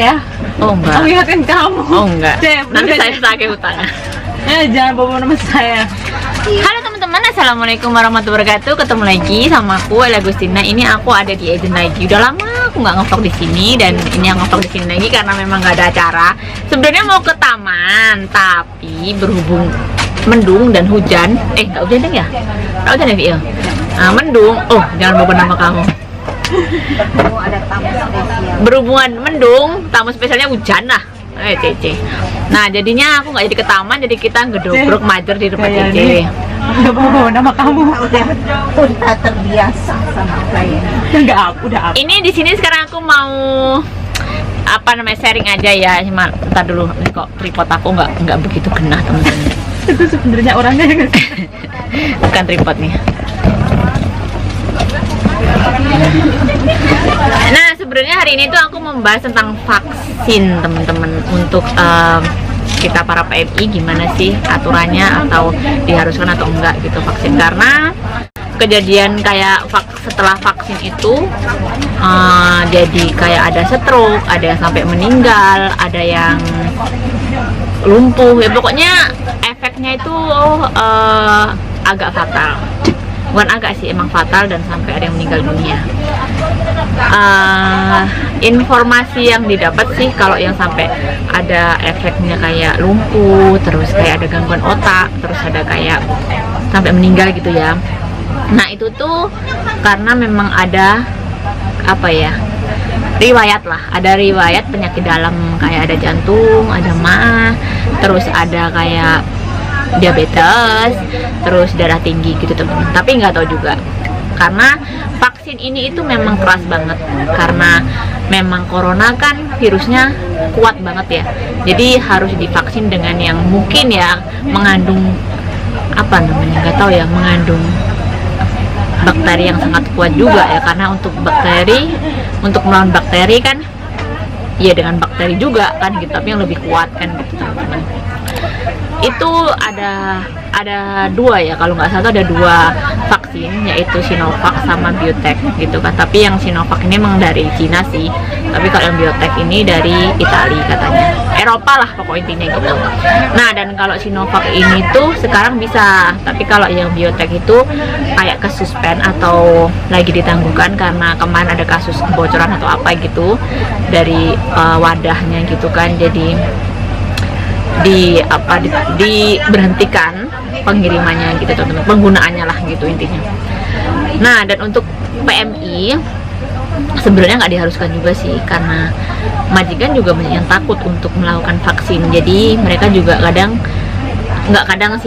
saya. Oh enggak. Mengingatkan kamu. Oh enggak. Nanti saya Saya pakai utang. jangan bawa nama saya. Halo teman-teman, assalamualaikum warahmatullahi wabarakatuh. Ketemu lagi sama aku Ella Agustina. Ini aku ada di Eden lagi. Udah lama aku nggak ngevlog di sini dan ini yang ngevlog di sini lagi karena memang nggak ada acara. Sebenarnya mau ke taman, tapi berhubung mendung dan hujan. Nggak hujan deh ya? Nggak hujan ya, Vio? Nah, mendung. Oh, jangan bawa nama kamu. Berhubungan mendung, tamu spesialnya hujan lah. Cece. Nah jadinya aku nggak jadi ke taman, jadi kita ngedobrak majer di depan Cece. Udah bawa nama kamu. Udah terbiasa sama klien. Udah. Ini di sini sekarang aku mau sharing aja ya. Cuma ntar dulu, ini kok tripod aku nggak begitu kena teman-teman. Itu sebenarnya orangnya yang Bukan tripod nih. Nah sebenarnya hari ini tuh aku membahas tentang vaksin teman-teman untuk kita para PMI gimana sih aturannya atau diharuskan atau enggak gitu vaksin, karena kejadian kayak setelah vaksin itu jadi kayak ada stroke, ada yang sampai meninggal, ada yang lumpuh ya, pokoknya efeknya itu agak fatal. Bukan agak sih, emang fatal dan sampai ada yang meninggal dunia. Informasi yang didapat sih kalau yang sampai ada efeknya kayak lumpuh, terus kayak ada gangguan otak, terus ada kayak sampai meninggal gitu ya. Nah itu tuh karena memang ada riwayat lah, ada riwayat penyakit dalam kayak ada jantung, ada mah, terus ada kayak diabetes, terus darah tinggi gitu teman-teman. Tapi nggak tahu juga, karena vaksin ini itu memang keras banget, karena memang corona kan virusnya kuat banget ya, jadi harus divaksin dengan yang mungkin ya mengandung nggak tahu ya, mengandung bakteri yang sangat kuat juga ya, karena untuk melawan bakteri kan ya dengan bakteri juga kan gitu, tapi yang lebih kuat kan gitu teman-teman. Itu ada dua ya, kalau nggak salah ada dua vaksin, yaitu Sinovac sama Biotech gitu kan. Tapi yang Sinovac ini memang dari Cina sih, tapi kalau yang Biotech ini dari Italia katanya, Eropa lah pokok intinya gitu. Nah dan kalau Sinovac ini tuh sekarang bisa, tapi kalau yang Biotech itu kayak kesuspend atau lagi ditangguhkan karena kemarin ada kasus kebocoran atau apa gitu dari wadahnya gitu kan, jadi diberhentikan pengirimannya gitu teman-teman, penggunaannya lah gitu intinya. Nah dan untuk PMI sebenarnya nggak diharuskan juga sih, karena majikan juga banyak yang takut untuk melakukan vaksin, jadi mereka juga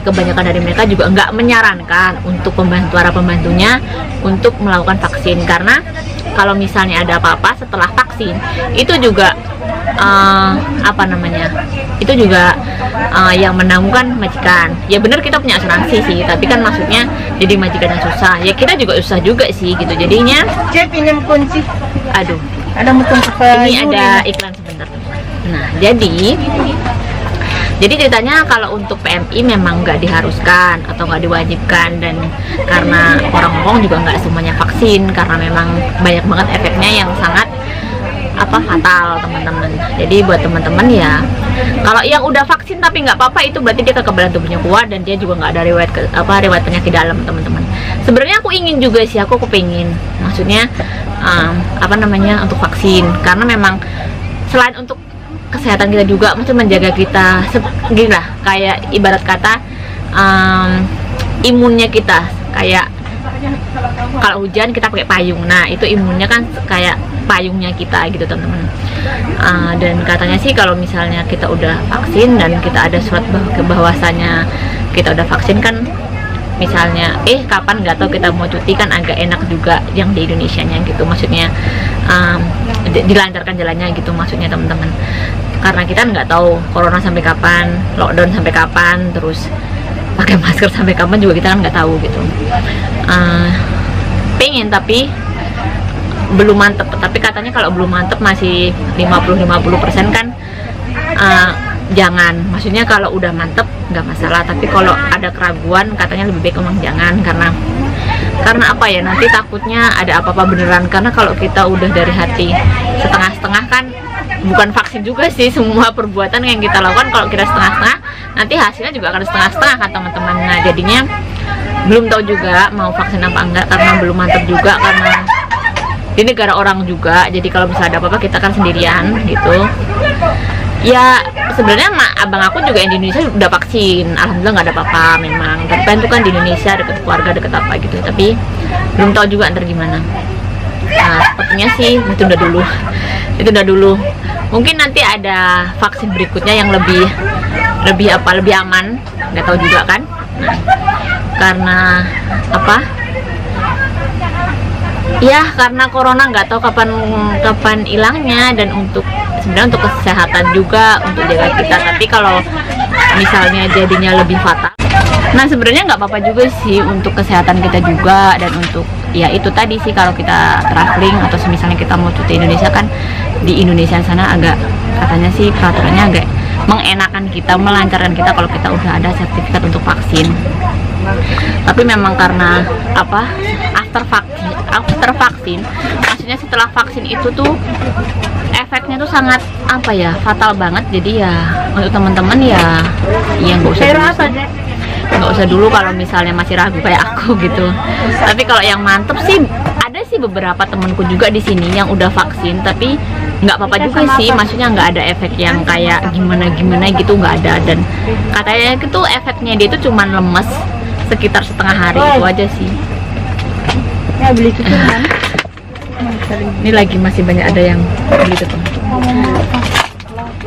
kebanyakan dari mereka juga nggak menyarankan untuk para pembantunya untuk melakukan vaksin, karena kalau misalnya ada apa-apa setelah vaksin itu juga itu juga yang menanggungkan majikan. Ya bener kita punya asuransi sih, tapi kan maksudnya jadi majikan yang susah ya, kita juga susah juga sih gitu jadinya. Saya pinjam kunci. Aduh, Ada mutung ini ada iklan sebentar. Nah jadi ceritanya kalau untuk PMI memang nggak diharuskan atau nggak diwajibkan, dan karena orang ngomong juga nggak semuanya vaksin, karena memang banyak banget efeknya yang sangat fatal teman-teman. Jadi buat teman-teman ya, kalau yang udah vaksin tapi nggak apa-apa, itu berarti dia kekebalan tubuhnya kuat dan dia juga nggak ada riwayat penyakit dalam teman-teman. Sebenarnya aku ingin juga sih, aku kepingin maksudnya untuk vaksin, karena memang selain untuk kesehatan kita juga, maksudnya menjaga kita gini lah, kayak ibarat kata imunnya kita, kayak kalau hujan kita pakai payung, nah itu imunnya kan kayak payungnya kita gitu teman-teman. Dan katanya sih kalau misalnya kita udah vaksin dan kita ada surat bahwasanya kita udah vaksin kan, misalnya kapan nggak tahu kita mau cuti kan agak enak juga yang di Indonesianya gitu, maksudnya dilancarkan jalannya gitu maksudnya teman-teman, karena kita nggak tahu corona sampai kapan, lockdown sampai kapan, terus pakai masker sampai kapan juga kita kan nggak tahu gitu. Pengen tapi belum mantep, tapi katanya kalau belum mantep masih 50% kan jangan, maksudnya kalau udah mantep nggak masalah, tapi kalau ada keraguan katanya lebih baik emang jangan, karena nanti takutnya ada apa-apa beneran, karena kalau kita udah dari hati setengah-setengah kan bukan vaksin juga sih, semua perbuatan yang kita lakukan kalau kita setengah-setengah nanti hasilnya juga akan setengah-setengah kan teman-teman. Nah jadinya belum tahu juga mau vaksin apa enggak karena belum mantap juga, karena di negara orang juga, jadi kalau misalnya ada apa-apa kita kan sendirian gitu ya. Sebenarnya abang aku juga yang di Indonesia udah vaksin, alhamdulillah nggak ada apa-apa memang, tapi itu kan di Indonesia deket keluarga deket apa gitu, tapi belum tahu juga ntar gimana. Nah sepertinya sih ditunda dulu, mungkin nanti ada vaksin berikutnya yang lebih aman, nggak tahu juga kan. Nah, karena apa ya, karena corona nggak tahu kapan hilangnya, dan sebenarnya untuk kesehatan juga untuk jaga kita. Tapi kalau misalnya jadinya lebih fatal, nah sebenarnya nggak apa-apa juga sih untuk kesehatan kita juga, dan untuk ya itu tadi sih, kalau kita traveling atau misalnya kita mau cuti Indonesia kan, di Indonesia sana agak katanya sih peraturannya agak mengenakan kita, melancarkan kita kalau kita udah ada sertifikat untuk vaksin. Tapi memang karena apa, after vaksin maksudnya setelah vaksin itu tuh efeknya tuh sangat apa ya, fatal banget. Jadi ya untuk teman-teman ya nggak usah dulu kalau misalnya masih ragu kayak aku gitu. Tapi kalau yang mantep sih ada sih beberapa temanku juga di sini yang udah vaksin, tapi nggak apa-apa juga sih, maksudnya nggak ada efek yang kayak gimana gitu, nggak ada. Dan katanya itu efeknya dia itu cuman lemes sekitar setengah hari, itu aja sih. Ya beli itu kan. Ini lagi masih banyak ada yang beli tuh.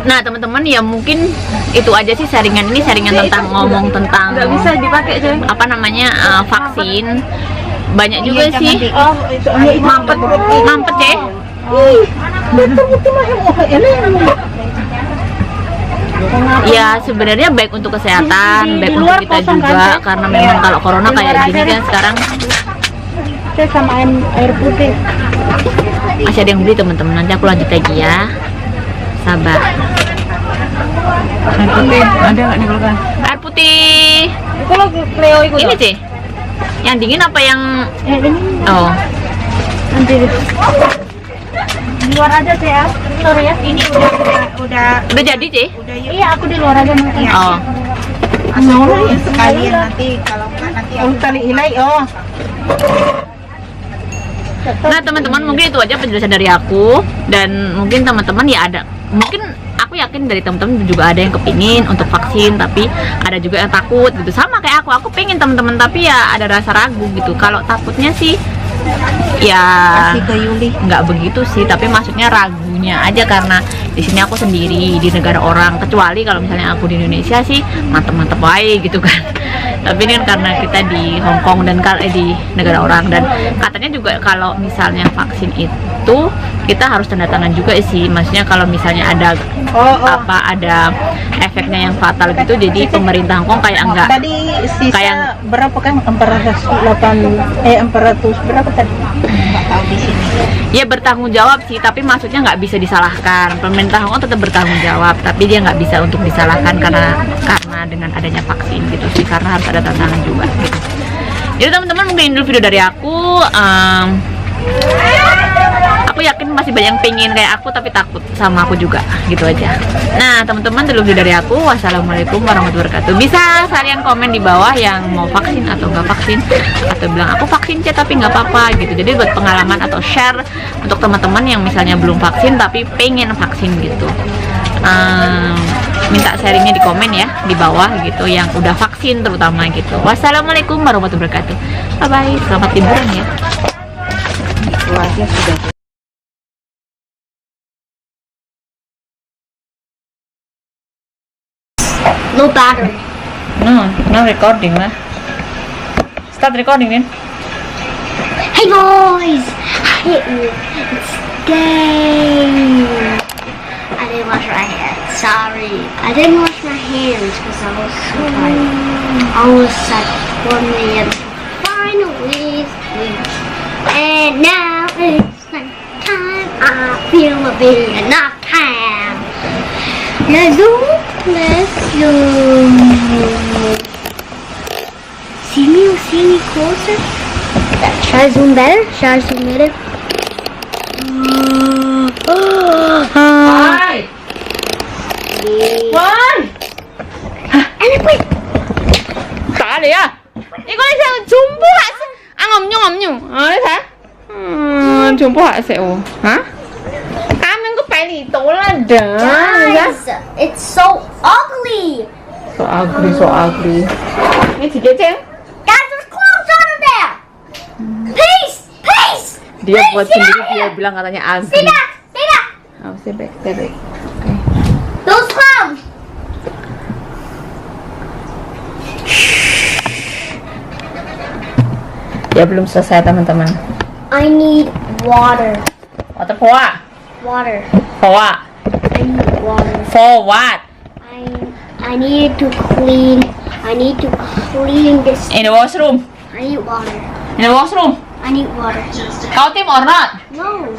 Nah teman-teman ya mungkin itu aja sih sharingan ini, tentang ngomong tentang Nggak bisa dipakai coy. apa namanya vaksin. Banyak juga sih Mampet ya. Ya sebenarnya baik untuk kesehatan, baik untuk kita juga, karena memang kalau corona kayak gini kan sekarang sama air putih. masih ada yang beli teman-teman. Nanti aku lanjut lagi ya, sabar. Air putih ada nggak nih kulkas? Air putih Kalau Cleo ikut ini sih yang dingin apa yang ini oh nanti di luar aja sih ya. Sorry ya. Ini udah jadi sih. Iya, aku di luar aja nanti. Oh Sekalian nanti kalau nggak nanti aku tali ilai nah teman-teman mungkin itu aja penjelasan dari aku, dan mungkin teman-teman ya ada, mungkin aku yakin dari teman-teman juga ada yang kepingin untuk vaksin, tapi ada juga yang takut gitu, sama kayak aku pengen teman-teman, tapi ya ada rasa ragu gitu. Kalau takutnya sih ya ke Yuli. nggak begitu sih, tapi maksudnya ragunya aja karena di sini aku sendiri di negara orang, kecuali kalau misalnya aku di Indonesia sih mantep-mantep baik gitu kan. Tapi ini kan karena kita di Hong Kong dan di negara orang, dan katanya juga kalau misalnya vaksin itu kita harus tanda tangan juga sih, maksudnya kalau misalnya ada ada efeknya yang fatal gitu, jadi pemerintah Hong Kong kayak enggak Tadi sisa kayak berapa kan 400 berapa tadi? Nggak tahu di sini. ya bertanggung jawab sih, tapi maksudnya nggak bisa disalahkan, pemerintah Hong Kong tetap bertanggung jawab, tapi dia nggak bisa untuk disalahkan karena dengan adanya vaksin gitu sih, karena harus ada tantangan juga gitu. Jadi teman-teman mungkin dulu video dari aku. Aku yakin masih banyak yang pengen kayak aku tapi takut sama aku juga, gitu aja. Nah teman-teman, dulu video dari aku. Wassalamualaikum warahmatullahi wabarakatuh. Bisa kalian komen di bawah yang mau vaksin atau nggak vaksin, atau bilang aku vaksin tapi nggak apa-apa gitu. Jadi buat pengalaman atau share untuk teman-teman yang misalnya belum vaksin tapi pengen vaksin gitu. Minta sharingnya di komen ya di bawah gitu, yang udah vaksin terutama gitu. Wassalamualaikum warahmatullahi wabarakatuh. Bye bye, selamat liburan ya. Keluarga sudah. No battery. No recording lah. Start recording then. Hey boys! It's gay! I didn't wash my hands. Sorry. I didn't wash my hands because I was so tired. I was at 1 a.m. Finally sleep. And now it's night time. I feel a bit enough time. Let's go. See me closer? Should I zoom better? 빨리 야. 이거 중보하세요. 엄룡. 중보하세요. 하는 거 빨리 떠올라줘. Guys, it's so ugly. So ugly. Ini digeceng. Guys, there's clothes under there. Peace. Dia buat sendiri, dia bilang katanya Stay ugly. back. Oh, stay back. Okay. Those clowns. Dia belum selesai teman-teman. I need water. Water for what? Water. For what? I need water. For what? I need to clean. I need to clean this. In the washroom. I need water. In the washroom. I need water. Kau tim or not? No.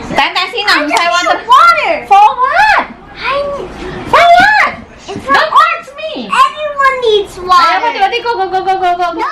Stand sini I nang just saya need water. water. For what? For what? It's for Don't ask me. everyone needs Ayo, water. berarti go. No,